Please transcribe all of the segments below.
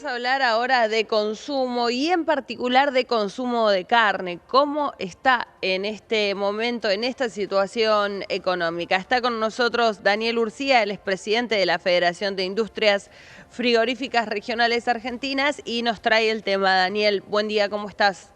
a hablar ahora de consumo y en particular de consumo de carne. ¿Cómo está en este momento, en esta situación económica? Está con nosotros Daniel Urcía, el expresidente de la Federación de Industrias Frigoríficas Regionales Argentinas y nos trae el tema. Daniel, buen día, ¿cómo estás?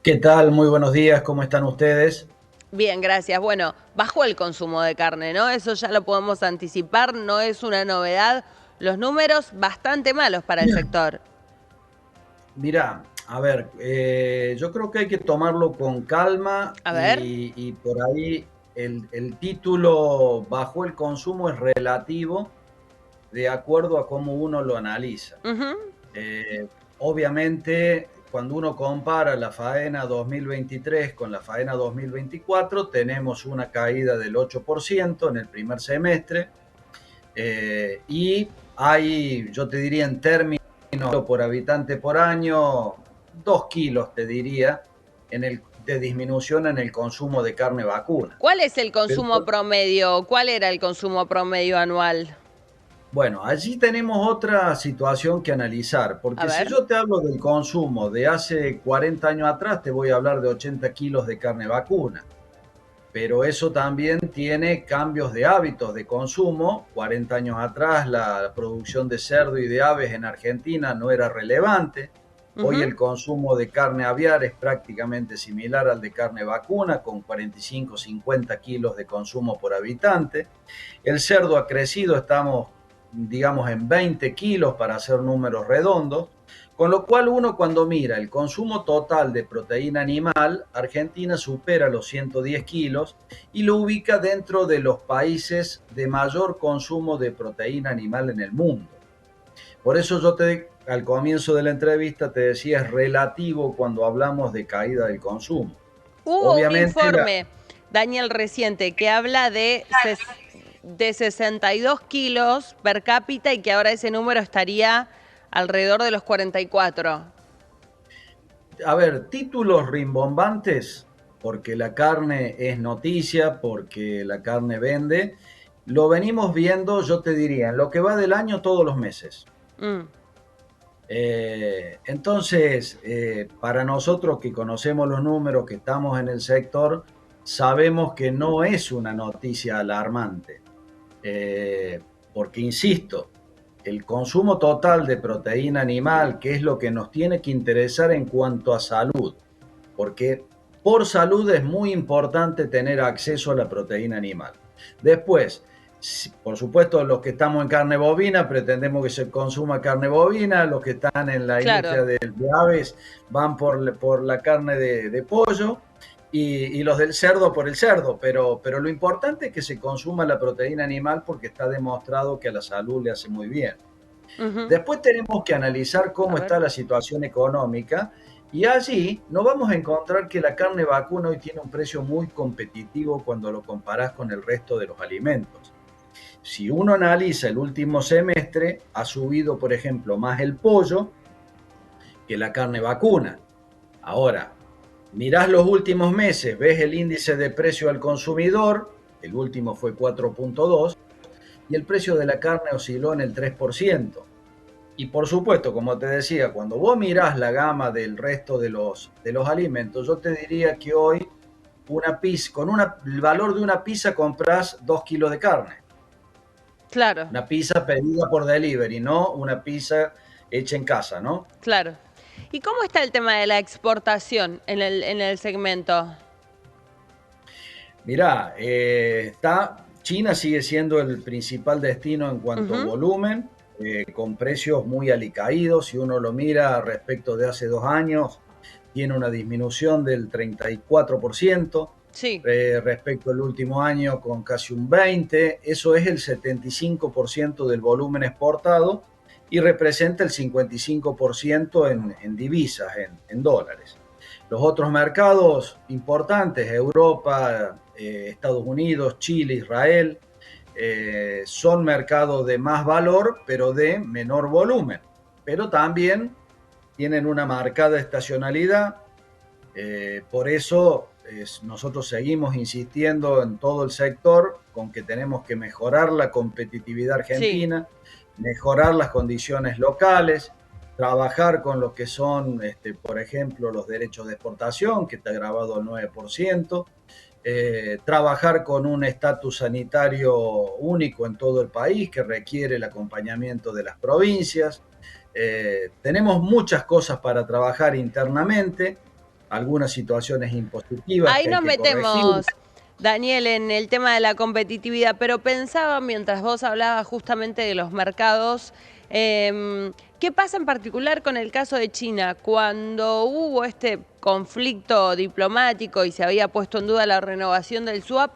¿Qué tal? Muy buenos días, ¿cómo están ustedes? Bien, gracias. Bueno, bajó el consumo de carne, ¿no? Eso ya lo podemos anticipar, no es una novedad. Los números bastante malos para el sector. Mirá, a ver, yo creo que hay que tomarlo con calma A ver. y por ahí el título bajo el consumo es relativo de acuerdo a cómo uno lo analiza. Ujú. Eh, Obviamente, cuando uno compara la faena 2023 con la faena 2024, tenemos una caída del 8% en el primer semestre. Y hay, yo te diría en términos por habitante por año, 2 kilos, te diría, de disminución en el consumo de carne vacuna. ¿Cuál es el Pero consumo promedio? ¿Cuál era el consumo promedio anual? bueno, allí tenemos otra situación que analizar, A porque si ver. yo te hablo del consumo de hace 40 años atrás, te voy a hablar de 80 kilos de carne vacuna. Pero eso también tiene cambios de hábitos de consumo. 40 años atrás la producción de cerdo y de aves en Argentina no era relevante. Hoy Ujú. el consumo de carne aviar es prácticamente similar al de carne vacuna, con 45-50 kilos de consumo por habitante. El cerdo ha crecido, estamos, digamos, en 20 kilos para hacer números redondos, con lo cual uno cuando mira el consumo total de proteína animal, Argentina supera los 110 kilos y lo ubica dentro de los países de mayor consumo de proteína animal en el mundo. Por eso al comienzo de la entrevista te decía es relativo cuando hablamos de caída del consumo. Hubo un Obviamente informe, Daniel, reciente que habla de 62 kilos per cápita y que ahora ese número estaría alrededor de los 44. a ver, títulos rimbombantes, porque la carne es noticia, porque la carne vende, lo venimos viendo, yo te diría, en lo que va del año todos los meses. Mm. Entonces, para nosotros que conocemos los números, que estamos en el sector, sabemos que no es una noticia alarmante. Eh, Porque, insisto, el consumo total de proteína animal, que es lo que nos tiene que interesar en cuanto a salud, porque por salud es muy importante tener acceso a la proteína animal. Después, por supuesto, los que estamos en carne bovina pretendemos que se consuma carne bovina, los que están en la industria Claro. de aves van por la carne de pollo y los del cerdo por el cerdo, pero lo importante es que se consuma la proteína animal porque está demostrado que a la salud le hace muy bien. Ujú. Después tenemos que analizar A cómo ver. está la situación económica y allí nos vamos a encontrar que la carne vacuna hoy tiene un precio muy competitivo cuando lo comparás con el resto de los alimentos. Si uno analiza el último semestre, ha subido, por ejemplo, más el pollo que la carne vacuna. Ahora, mirás los últimos meses, ves el índice de precio al consumidor, el último fue 4.2, y el precio de la carne osciló en el 3%. Y por supuesto, como te decía, cuando vos mirás la gama del resto de los alimentos, yo te diría que hoy una pizza, el valor de una pizza compras 2 kilos de carne. Claro, Una pizza pedida por delivery, no una pizza hecha en casa, ¿no? claro. ¿Y cómo está el tema de la exportación en el segmento? Mirá, China sigue siendo el principal destino en cuanto a Ujú. volumen, con precios muy alicaídos. Si uno lo mira respecto de hace 2 años, tiene una disminución del 34%, Sí. respecto al último año con casi un 20%. Eso es el 75% del volumen exportado y representa el 55% en divisas, en dólares. Los otros mercados importantes, Europa, Estados Unidos, Chile, Israel, son mercados de más valor, pero de menor volumen. Pero también tienen una marcada estacionalidad. Por eso nosotros seguimos insistiendo en todo el sector con que tenemos que mejorar la competitividad Sí. argentina, mejorar las condiciones locales, trabajar con lo que son, por ejemplo, los derechos de exportación, que está grabado al 9%, trabajar con un estatus sanitario único en todo el país que requiere el acompañamiento de las provincias. Tenemos muchas cosas para trabajar internamente, algunas situaciones impositivas Ahí que hay nos que corregir. metemos, Daniel, en el tema de la competitividad, pero pensaba mientras vos hablabas justamente de los mercados, ¿qué pasa en particular con el caso de China? Cuando hubo este conflicto diplomático y se había puesto en duda la renovación del swap,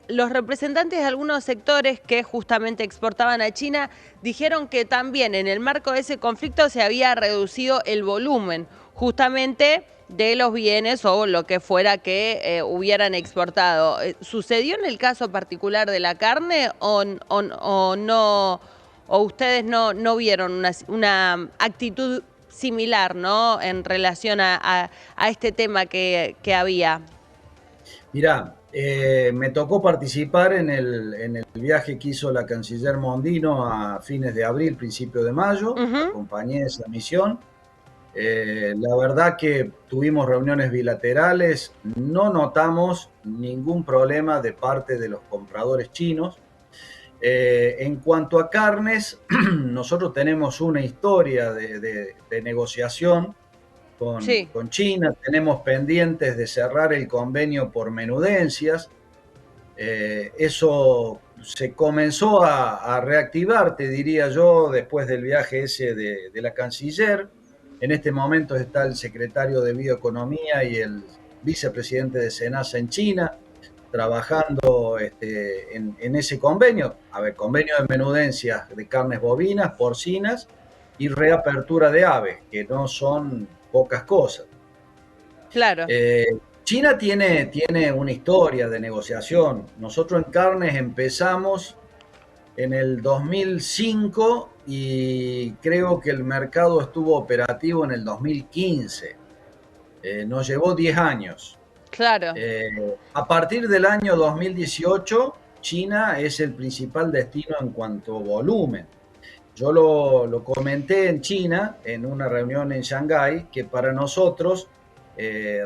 los representantes de algunos sectores que justamente exportaban a China dijeron que también en el marco de ese conflicto se había reducido el volumen justamente de los bienes o lo que fuera que hubieran exportado. ¿Sucedió en el caso particular de la carne o no, o ustedes no vieron una actitud similar, ¿no? En relación a este tema que había? Mirá, me tocó participar en el viaje que hizo la canciller Mondino a fines de abril, principio de mayo. Ujú. Acompañé esa misión. La verdad que tuvimos reuniones bilaterales, no notamos ningún problema de parte de los compradores chinos. En cuanto a carnes, nosotros tenemos una historia de negociación Sí. con China, tenemos pendientes de cerrar el convenio por menudencias. Eso se comenzó a reactivar, te diría yo, después del viaje ese de la canciller. En este momento está el secretario de Bioeconomía y el vicepresidente de SENASA en China trabajando en ese convenio. A ver, convenio de menudencias de carnes bovinas, porcinas y reapertura de aves, que no son pocas cosas. Claro. Eh, China tiene una historia de negociación. Nosotros en carnes empezamos en el 2005 y creo que el mercado estuvo operativo en el 2015. Nos llevó 10 años. Claro. Eh, a partir del año 2018, China es el principal destino en cuanto a volumen. Yo lo comenté en China, en una reunión en Shanghái, que para nosotros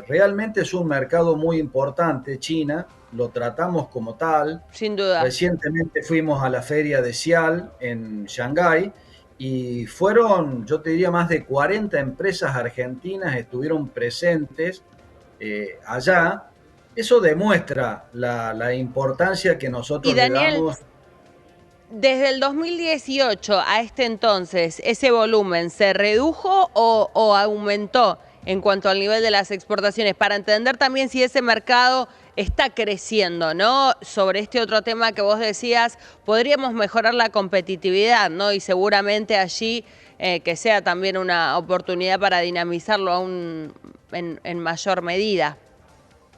realmente es un mercado muy importante, China, lo tratamos como tal. Sin duda. Recientemente fuimos a la feria de Xial en Shanghái y fueron, yo te diría, más de 40 empresas argentinas estuvieron presentes allá. Eso demuestra la importancia que Y nosotros le Daniel, damos. desde el 2018 a este entonces, ¿ese volumen se redujo o aumentó en cuanto al nivel de las exportaciones? Para entender también si ese mercado está creciendo, ¿no? Sobre este otro tema que vos decías, podríamos mejorar la competitividad, ¿no? Y seguramente allí que sea también una oportunidad para dinamizarlo aún en mayor medida.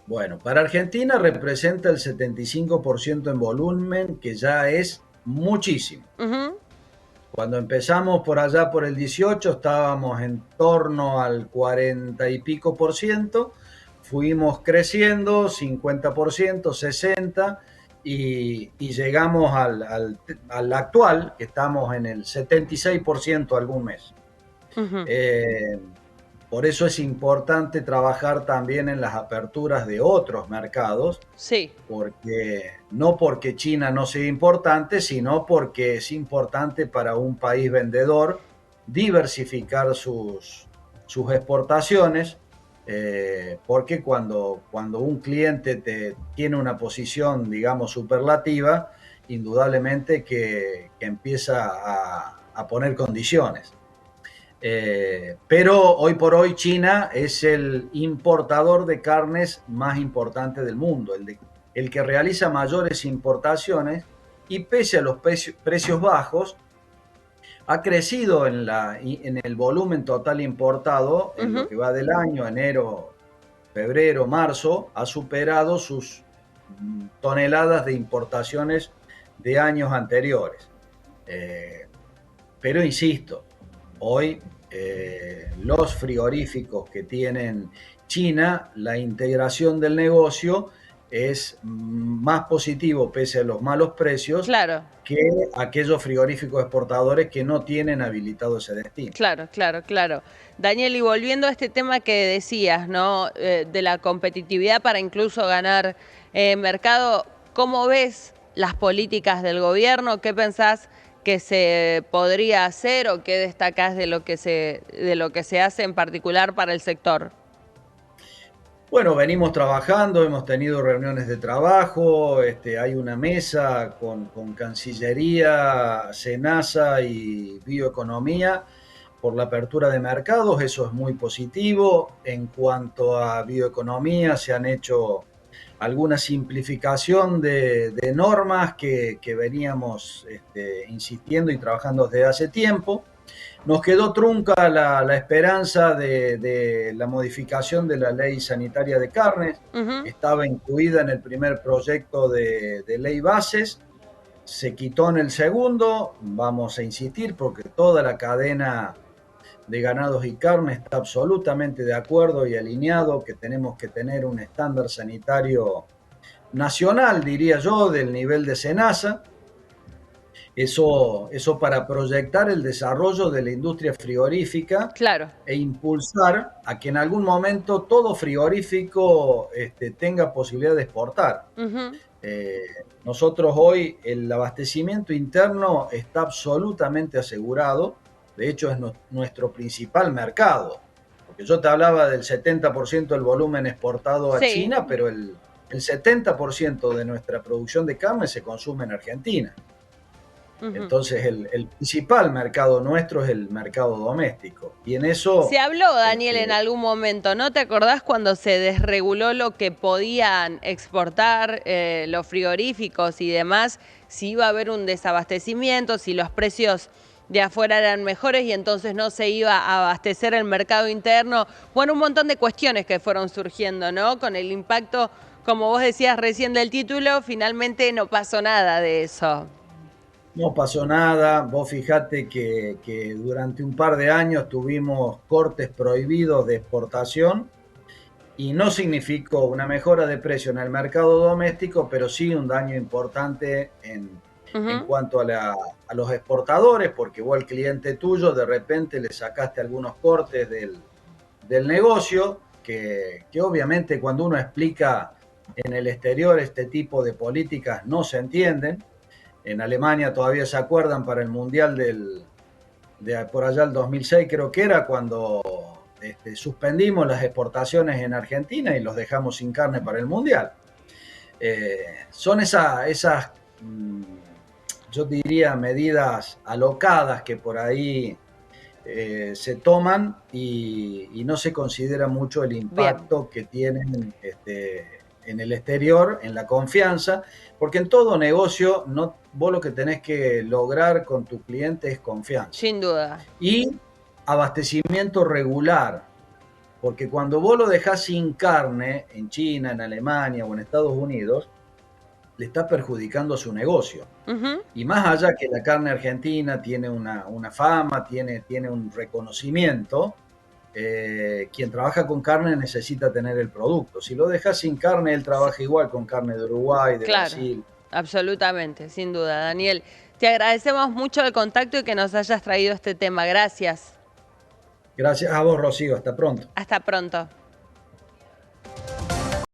Bueno, para Argentina representa el 75% en volumen, que ya es muchísimo. Ujú. Cuando empezamos por allá por el 18 estábamos en torno al 40 y pico por ciento, fuimos creciendo 50%, 60% y llegamos al actual, que estamos en el 76% algún mes. Ujú. Eh, por eso es importante trabajar también en las aperturas de otros mercados, Sí. porque no porque China no sea importante, sino porque es importante para un país vendedor diversificar sus exportaciones, porque cuando un cliente tiene una posición, digamos, superlativa, indudablemente que empieza a poner condiciones. Pero hoy por hoy China es el importador de carnes más importante del mundo, el que realiza mayores importaciones y pese a los precios bajos, ha crecido en el volumen total importado en lo Ujú. que va del año, enero, febrero, marzo, ha superado sus toneladas de importaciones de años anteriores. Eh, pero insisto, hoy los frigoríficos que tienen China, la integración del negocio es más positivo pese a los malos precios Claro. que aquellos frigoríficos exportadores que no tienen habilitado ese destino. Claro, claro, claro. Daniel, y volviendo a este tema que decías, ¿no? De la competitividad para incluso ganar mercado, ¿cómo ves las políticas del gobierno? ¿Qué pensás que se podría hacer o qué destacás de lo que se hace en particular para el sector? Bueno, venimos trabajando, hemos tenido reuniones de trabajo, hay una mesa con Cancillería, SENASA y Bioeconomía por la apertura de mercados, eso es muy positivo. En cuanto a bioeconomía, se han hecho alguna simplificación de normas que veníamos insistiendo y trabajando desde hace tiempo. Nos quedó trunca la esperanza de la modificación de la ley sanitaria de carnes. Ujú. Estaba incluida en el primer proyecto de ley bases, se quitó en el segundo. Vamos a insistir porque toda la cadena de ganados y carne está absolutamente de acuerdo y alineado que tenemos que tener un estándar sanitario nacional, diría yo, del nivel de SENASA. Eso para proyectar el desarrollo de la industria frigorífica Claro. e impulsar a que en algún momento todo frigorífico tenga posibilidad de exportar. Ujú. Eh, Nosotros hoy el abastecimiento interno está absolutamente asegurado, de hecho es nuestro principal mercado, porque yo te hablaba del 70% del volumen exportado a Sí. China, pero el 70% de nuestra producción de carne se consume en Argentina. Ujú. Entonces el principal mercado nuestro es el mercado doméstico. Y en eso, Se habló, Daniel, en este, algún momento, ¿no te acordás cuando se desreguló lo que podían exportar los frigoríficos y demás? Si iba a haber un desabastecimiento, si los precios de afuera eran mejores y entonces no se iba a abastecer el mercado interno. Bueno, un montón de cuestiones que fueron surgiendo, ¿no? Con el impacto, como vos decías recién del título, finalmente no pasó nada de eso. no pasó nada. Vos fijate que durante un par de años tuvimos cortes prohibidos de exportación y no significó una mejora de precio en el mercado doméstico, pero sí un daño importante en Ujú. cuanto a los exportadores, porque vos al cliente tuyo de repente le sacaste algunos cortes del negocio, que obviamente cuando uno explica en el exterior este tipo de políticas no se entienden. En Alemania todavía se acuerdan para el Mundial de por allá el 2006 creo que era, cuando suspendimos las exportaciones en Argentina y los dejamos sin carne para el Mundial. Son esas, yo diría, medidas alocadas que por ahí se toman y no se considera mucho el Bien. impacto que tienen en el exterior, en la confianza, porque en todo negocio no, vos lo que tenés que lograr con tu cliente es confianza Sin duda. y abastecimiento regular, porque cuando vos lo dejás sin carne en China, en Alemania o en Estados Unidos, le está perjudicando a su negocio. Ujú. Y más allá que la carne argentina tiene una fama, tiene un reconocimiento, quien trabaja con carne necesita tener el producto. Si lo dejas sin carne, él Sí. trabaja igual con carne de Uruguay, de Claro, Brasil. absolutamente, sin duda. Daniel, te agradecemos mucho el contacto y que nos hayas traído este tema. Gracias. Gracias a vos, Rocío. Hasta pronto. Hasta pronto.